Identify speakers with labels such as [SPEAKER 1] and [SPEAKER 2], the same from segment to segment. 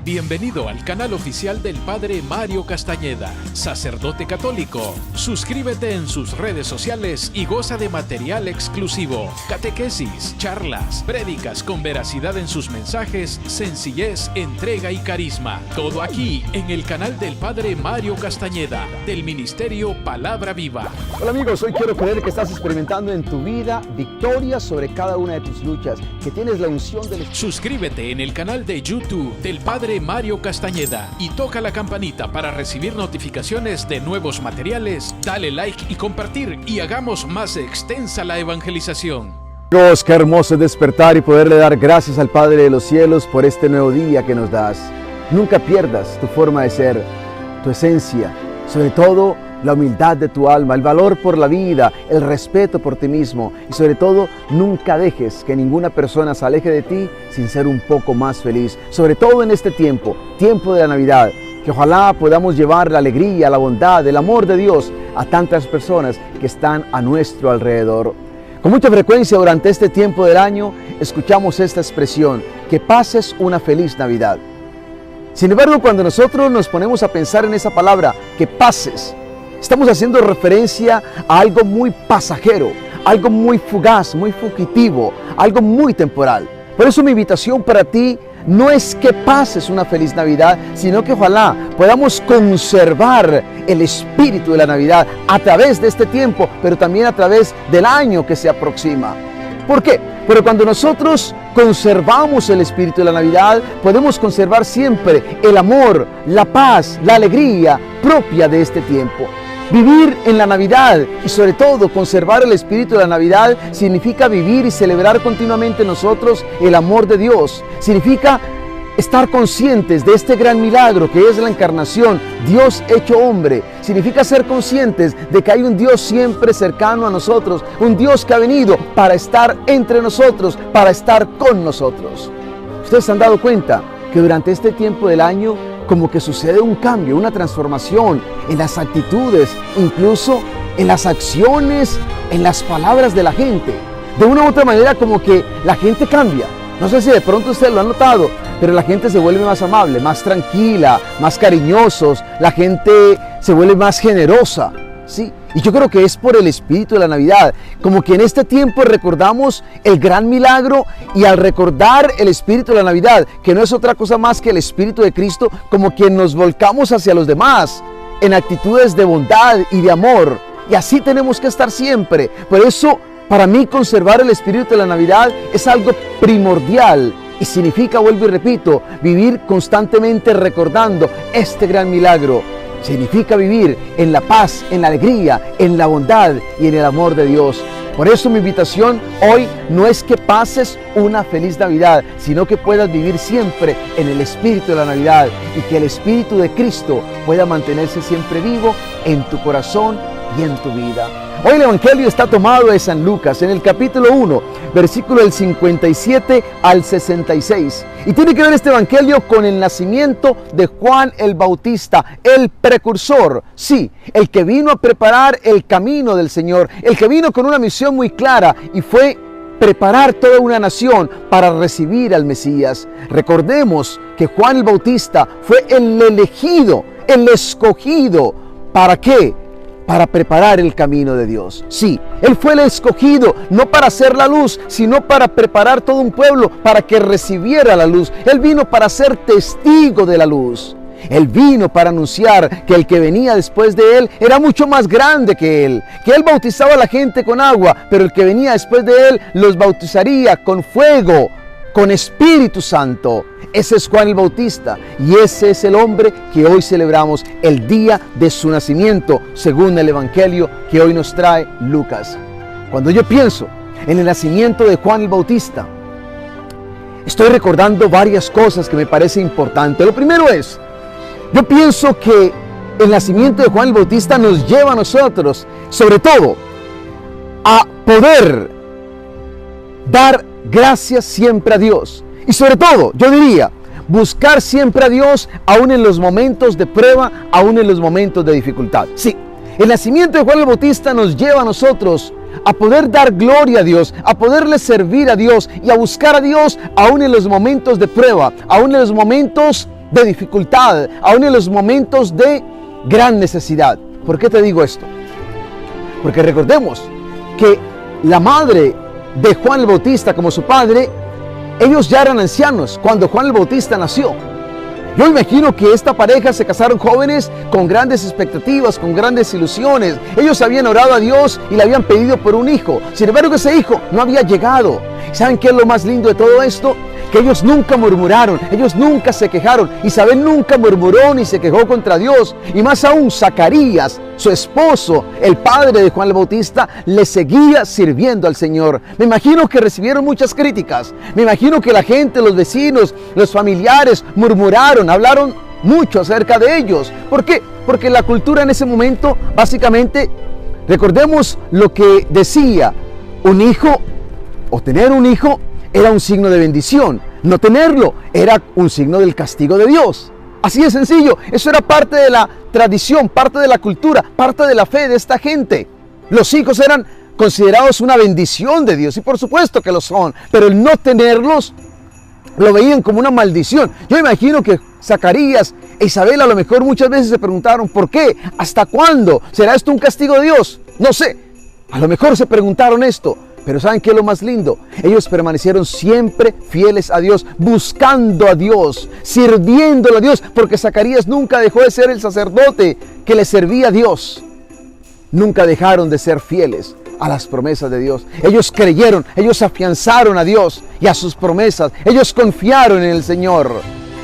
[SPEAKER 1] Bienvenido al canal oficial del Padre Mario Castañeda, sacerdote católico. Suscríbete en sus redes sociales y goza de material exclusivo, catequesis, charlas, prédicas con veracidad en sus mensajes, sencillez, entrega y carisma. Todo aquí en el canal del Padre Mario Castañeda, del Ministerio Palabra Viva.
[SPEAKER 2] Hola amigos, hoy quiero creer que estás experimentando en tu vida victoria sobre cada una de tus luchas, que tienes la unción del Espíritu.
[SPEAKER 1] Suscríbete en el canal de YouTube del Padre Mario Castañeda y toca la campanita para recibir notificaciones de nuevos materiales. Dale like y compartir y hagamos más extensa la evangelización.
[SPEAKER 2] Dios, qué hermoso es despertar y poderle dar gracias al Padre de los cielos por este nuevo día que nos das. Nunca pierdas tu forma de ser, tu esencia, sobre todo la humildad de tu alma, el valor por la vida, el respeto por ti mismo y sobre todo nunca dejes que ninguna persona se aleje de ti sin ser un poco más feliz, sobre todo en este tiempo de la Navidad, que ojalá podamos llevar la alegría, la bondad, el amor de Dios a tantas personas que están a nuestro alrededor. Con mucha frecuencia durante este tiempo del año escuchamos esta expresión, que pases una feliz Navidad. Sin embargo, cuando nosotros nos ponemos a pensar en esa palabra, que pases, estamos haciendo referencia a algo muy pasajero, algo muy fugaz, muy fugitivo, algo muy temporal. Por eso mi invitación para ti no es que pases una feliz Navidad, sino que ojalá podamos conservar el espíritu de la Navidad a través de este tiempo, pero también a través del año que se aproxima. ¿Por qué? Porque cuando nosotros conservamos el espíritu de la Navidad, podemos conservar siempre el amor, la paz, la alegría propia de este tiempo. Vivir en la Navidad y sobre todo conservar el espíritu de la Navidad significa vivir y celebrar continuamente nosotros el amor de Dios. Significa estar conscientes de este gran milagro que es la encarnación, Dios hecho hombre. Significa ser conscientes de que hay un Dios siempre cercano a nosotros, un Dios que ha venido para estar entre nosotros, para estar con nosotros. ¿Ustedes se han dado cuenta que durante este tiempo del año como que sucede un cambio, una transformación en las actitudes, incluso en las acciones, en las palabras de la gente? De una u otra manera como que la gente cambia. No sé si de pronto ustedes lo han notado, pero la gente se vuelve más amable, más tranquila, más cariñosos, la gente se vuelve más generosa, ¿sí? Y yo creo que es por el espíritu de la Navidad, como que en este tiempo recordamos el gran milagro y al recordar el espíritu de la Navidad, que no es otra cosa más que el espíritu de Cristo, como que nos volcamos hacia los demás en actitudes de bondad y de amor. Y así tenemos que estar siempre. Por eso, para mí, conservar el espíritu de la Navidad es algo primordial y significa, vuelvo y repito, vivir constantemente recordando este gran milagro. Significa vivir en la paz, en la alegría, en la bondad y en el amor de Dios. Por eso mi invitación hoy no es que pases una feliz Navidad, sino que puedas vivir siempre en el espíritu de la Navidad y que el espíritu de Cristo pueda mantenerse siempre vivo en tu corazón y en tu vida. Hoy el Evangelio está tomado de San Lucas, en el capítulo 1, versículo del 57 al 66. Y tiene que ver este Evangelio con el nacimiento de Juan el Bautista, el precursor, sí, el que vino a preparar el camino del Señor, el que vino con una misión muy clara y fue preparar toda una nación para recibir al Mesías. Recordemos que Juan el Bautista fue el elegido, el escogido. ¿Para qué? Para preparar el camino de Dios. Sí, Él fue el escogido, no para hacer la luz, sino para preparar todo un pueblo para que recibiera la luz. Él vino para ser testigo de la luz. Él vino para anunciar que el que venía después de Él era mucho más grande que Él bautizaba a la gente con agua, pero el que venía después de Él los bautizaría con fuego, con Espíritu Santo. Ese es Juan el Bautista y ese es el hombre que hoy celebramos el día de su nacimiento, según el Evangelio que hoy nos trae Lucas. Cuando yo pienso en el nacimiento de Juan el Bautista, estoy recordando varias cosas que me parecen importantes. Lo primero es, yo pienso que el nacimiento de Juan el Bautista nos lleva a nosotros, sobre todo, a poder dar gracias siempre a Dios. Y sobre todo, yo diría, buscar siempre a Dios aún en los momentos de prueba, aún en los momentos de dificultad. Sí, el nacimiento de Juan el Bautista nos lleva a nosotros a poder dar gloria a Dios, a poderle servir a Dios y a buscar a Dios aún en los momentos de prueba, aún en los momentos de dificultad, aún en los momentos de gran necesidad. ¿Por qué te digo esto? Porque recordemos que la madre de Juan el Bautista como su padre, ellos ya eran ancianos cuando Juan el Bautista nació. Yo imagino que esta pareja se casaron jóvenes con grandes expectativas, con grandes ilusiones. Ellos habían orado a Dios y le habían pedido por un hijo. Sin embargo, ese hijo no había llegado. ¿Saben qué es lo más lindo de todo esto? Que ellos nunca murmuraron, ellos nunca se quejaron. Isabel nunca murmuró ni se quejó contra Dios. Y más aún, Zacarías, su esposo, el padre de Juan el Bautista, le seguía sirviendo al Señor. Me imagino que recibieron muchas críticas. Me imagino que la gente, los vecinos, los familiares murmuraron, hablaron mucho acerca de ellos. ¿Por qué? Porque la cultura en ese momento, básicamente, recordemos lo que decía: un hijo o tener un hijo era un signo de bendición, no tenerlo era un signo del castigo de Dios. Así de sencillo, eso era parte de la tradición, parte de la cultura, parte de la fe de esta gente. Los hijos eran considerados una bendición de Dios, y por supuesto que lo son, pero el no tenerlos lo veían como una maldición. Yo imagino que Zacarías e Isabel a lo mejor muchas veces se preguntaron: ¿por qué? ¿Hasta cuándo? ¿Será esto un castigo de Dios? No sé, a lo mejor se preguntaron esto. Pero ¿saben qué es lo más lindo? Ellos permanecieron siempre fieles a Dios, buscando a Dios, sirviéndole a Dios, porque Zacarías nunca dejó de ser el sacerdote que le servía a Dios. Nunca dejaron de ser fieles a las promesas de Dios. Ellos creyeron, ellos afianzaron a Dios y a sus promesas. Ellos confiaron en el Señor.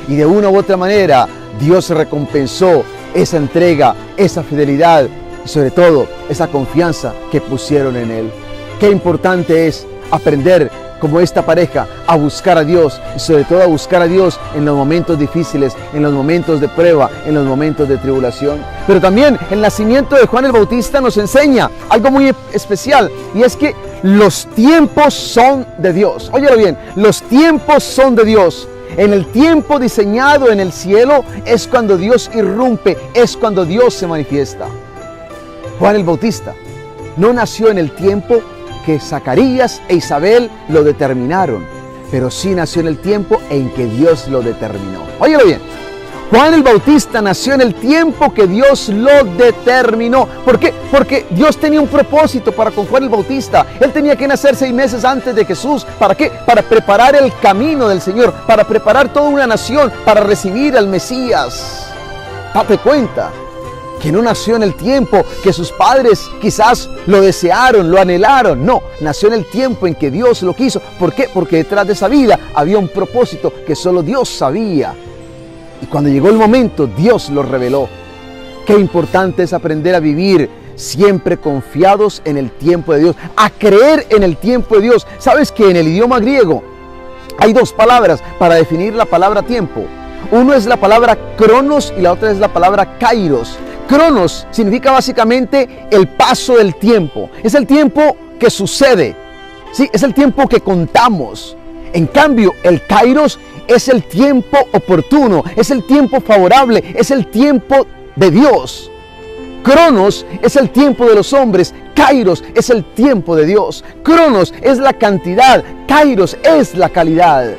[SPEAKER 2] Y de una u otra manera, Dios recompensó esa entrega, esa fidelidad y sobre todo esa confianza que pusieron en Él. Qué importante es aprender, como esta pareja, a buscar a Dios y sobre todo a buscar a Dios en los momentos difíciles, en los momentos de prueba, en los momentos de tribulación. Pero también el nacimiento de Juan el Bautista nos enseña algo muy especial, y es que los tiempos son de Dios. Óyelo bien, los tiempos son de Dios. En el tiempo diseñado en el cielo es cuando Dios irrumpe, es cuando Dios se manifiesta. Juan el Bautista no nació en el tiempo que Zacarías e Isabel lo determinaron, pero sí nació en el tiempo en que Dios lo determinó. Óyelo bien, Juan el Bautista nació en el tiempo que Dios lo determinó. ¿Por qué? Porque Dios tenía un propósito para con Juan el Bautista. Él tenía que nacer 6 meses antes de Jesús. ¿Para qué? Para preparar el camino del Señor, para preparar toda una nación para recibir al Mesías. Date cuenta que no nació en el tiempo que sus padres quizás lo desearon, lo anhelaron. No, nació en el tiempo en que Dios lo quiso. ¿Por qué? Porque detrás de esa vida había un propósito que solo Dios sabía. Y cuando llegó el momento, Dios lo reveló. Qué importante es aprender a vivir siempre confiados en el tiempo de Dios, a creer en el tiempo de Dios. ¿Sabes que en el idioma griego hay 2 palabras para definir la palabra tiempo? Uno es la palabra cronos y la otra es la palabra kairos. Cronos significa básicamente el paso del tiempo. Es el tiempo que sucede. Sí, es el tiempo que contamos. En cambio, el kairos es el tiempo oportuno, es el tiempo favorable, es el tiempo de Dios. Cronos es el tiempo de los hombres, kairos es el tiempo de Dios. Cronos es la cantidad, kairos es la calidad.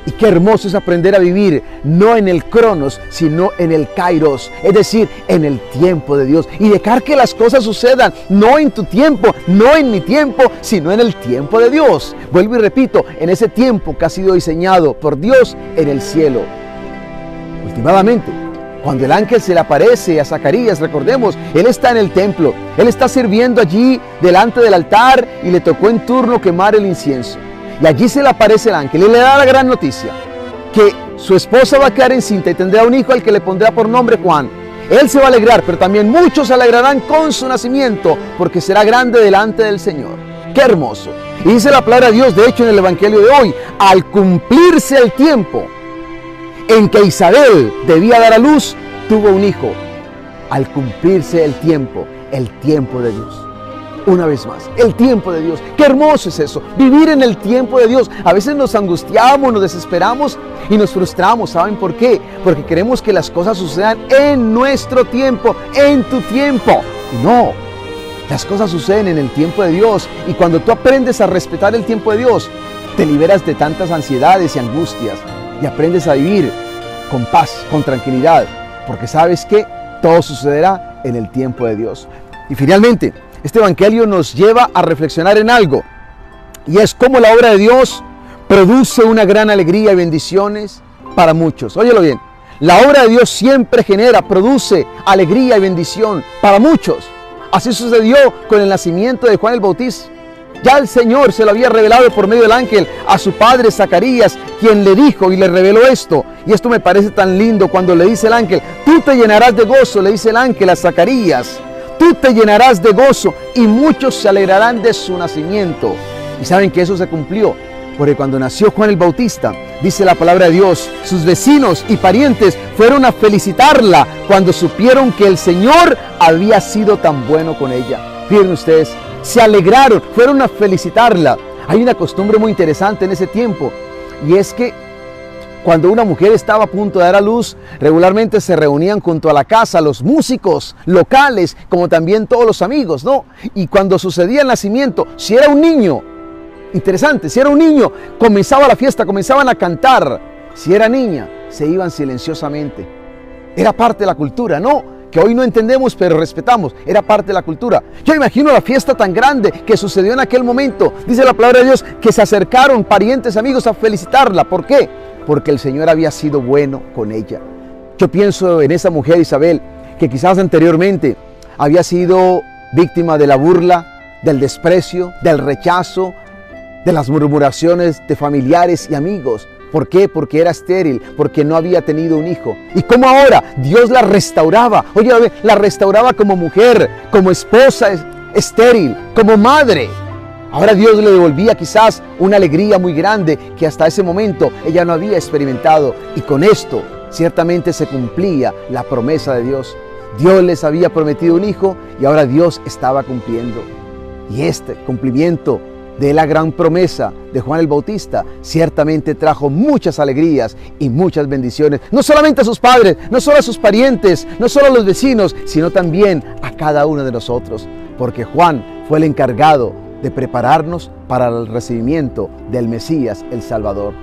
[SPEAKER 2] Y qué hermoso es aprender a vivir no en el cronos, sino en el kairos, es decir, en el tiempo de Dios. Y dejar que las cosas sucedan, no en tu tiempo, no en mi tiempo, sino en el tiempo de Dios. Vuelvo y repito, en ese tiempo que ha sido diseñado por Dios en el cielo. Últimamente, cuando el ángel se le aparece a Zacarías, recordemos, él está en el templo, él está sirviendo allí delante del altar y le tocó en turno quemar el incienso. Y allí se le aparece el ángel y le da la gran noticia, que su esposa va a quedar encinta y tendrá un hijo al que le pondrá por nombre Juan. Él se va a alegrar, pero también muchos se alegrarán con su nacimiento, porque será grande delante del Señor. ¡Qué hermoso! Y dice la palabra de Dios, de hecho en el Evangelio de hoy, al cumplirse el tiempo en que Isabel debía dar a luz, tuvo un hijo. Al cumplirse el tiempo de Dios. Una vez más, el tiempo de Dios. Qué hermoso es eso, vivir en el tiempo de Dios. A veces nos angustiamos, nos desesperamos y nos frustramos. ¿Saben por qué? Porque queremos que las cosas sucedan en nuestro tiempo, en tu tiempo. No, las cosas suceden en el tiempo de Dios. Y cuando tú aprendes a respetar el tiempo de Dios, te liberas de tantas ansiedades y angustias y aprendes a vivir con paz, con tranquilidad, porque sabes que todo sucederá en el tiempo de Dios. Y finalmente, este evangelio nos lleva a reflexionar en algo, y es cómo la obra de Dios produce una gran alegría y bendiciones para muchos. Óyelo bien, la obra de Dios siempre produce alegría y bendición para muchos. Así sucedió con el nacimiento de Juan el Bautista. Ya el Señor se lo había revelado por medio del ángel a su padre Zacarías, quien le dijo y le reveló esto. Y esto me parece tan lindo cuando le dice el ángel: tú te llenarás de gozo, le dice el ángel a Zacarías. Tú te llenarás de gozo y muchos se alegrarán de su nacimiento. Y saben que eso se cumplió, porque cuando nació Juan el Bautista, dice la palabra de Dios, sus vecinos y parientes fueron a felicitarla cuando supieron que el Señor había sido tan bueno con ella. Fíjense ustedes, se alegraron, fueron a felicitarla. Hay una costumbre muy interesante en ese tiempo, y es que cuando una mujer estaba a punto de dar a luz, regularmente se reunían junto a la casa los músicos locales, como también todos los amigos, ¿no? Y cuando sucedía el nacimiento, si era un niño, interesante, si era un niño, comenzaba la fiesta, comenzaban a cantar. Si era niña, se iban silenciosamente. Era parte de la cultura, ¿no? Que hoy no entendemos, pero respetamos. Era parte de la cultura. Yo imagino la fiesta tan grande que sucedió en aquel momento. Dice la palabra de Dios que se acercaron parientes, amigos a felicitarla. ¿Por qué? Porque el Señor había sido bueno con ella. Yo pienso en esa mujer Isabel, que quizás anteriormente había sido víctima de la burla, del desprecio, del rechazo, de las murmuraciones de familiares y amigos. ¿Por qué? Porque era estéril, porque no había tenido un hijo. Y cómo ahora Dios la restauraba. Oye, la restauraba como mujer, como esposa estéril, como madre. Ahora Dios le devolvía quizás una alegría muy grande que hasta ese momento ella no había experimentado. Y con esto ciertamente se cumplía la promesa de Dios. Dios les había prometido un hijo y ahora Dios estaba cumpliendo. Y este cumplimiento de la gran promesa de Juan el Bautista ciertamente trajo muchas alegrías y muchas bendiciones, no solamente a sus padres, no solo a sus parientes, no solo a los vecinos, sino también a cada uno de nosotros, porque Juan fue el encargado de prepararnos para el recibimiento del Mesías, el Salvador.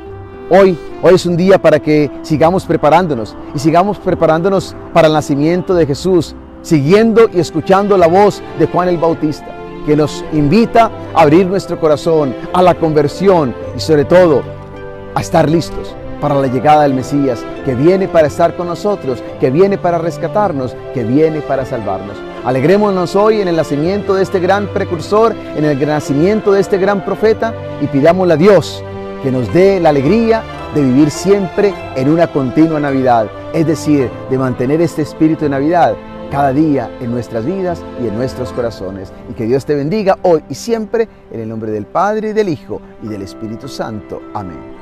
[SPEAKER 2] Hoy es un día para que sigamos preparándonos y sigamos preparándonos para el nacimiento de Jesús, siguiendo y escuchando la voz de Juan el Bautista, que nos invita a abrir nuestro corazón a la conversión y sobre todo a estar listos para la llegada del Mesías, que viene para estar con nosotros, que viene para rescatarnos, que viene para salvarnos. Alegrémonos hoy en el nacimiento de este gran precursor, en el nacimiento de este gran profeta, y pidámosle a Dios que nos dé la alegría de vivir siempre en una continua Navidad, es decir, de mantener este espíritu de Navidad cada día en nuestras vidas y en nuestros corazones. Y que Dios te bendiga hoy y siempre, en el nombre del Padre, del Hijo y del Espíritu Santo. Amén.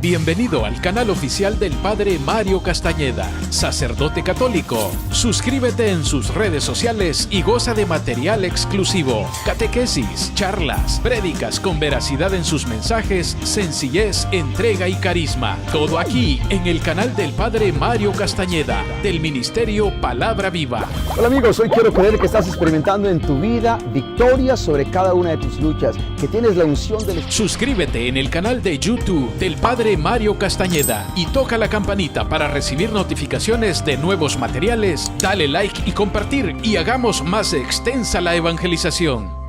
[SPEAKER 1] Bienvenido al canal oficial del Padre Mario Castañeda, sacerdote católico. Suscríbete en sus redes sociales y goza de material exclusivo, catequesis, charlas, prédicas con veracidad en sus mensajes, sencillez, entrega y carisma. Todo aquí en el canal del Padre Mario Castañeda, del Ministerio Palabra Viva.
[SPEAKER 2] Hola amigos, hoy quiero creer que estás experimentando en tu vida victoria sobre cada una de tus luchas, que tienes la unción del Espíritu.
[SPEAKER 1] Suscríbete en el canal de YouTube del Padre Mario Castañeda y toca la campanita para recibir notificaciones de nuevos materiales. Dale like y compartir y hagamos más extensa la evangelización.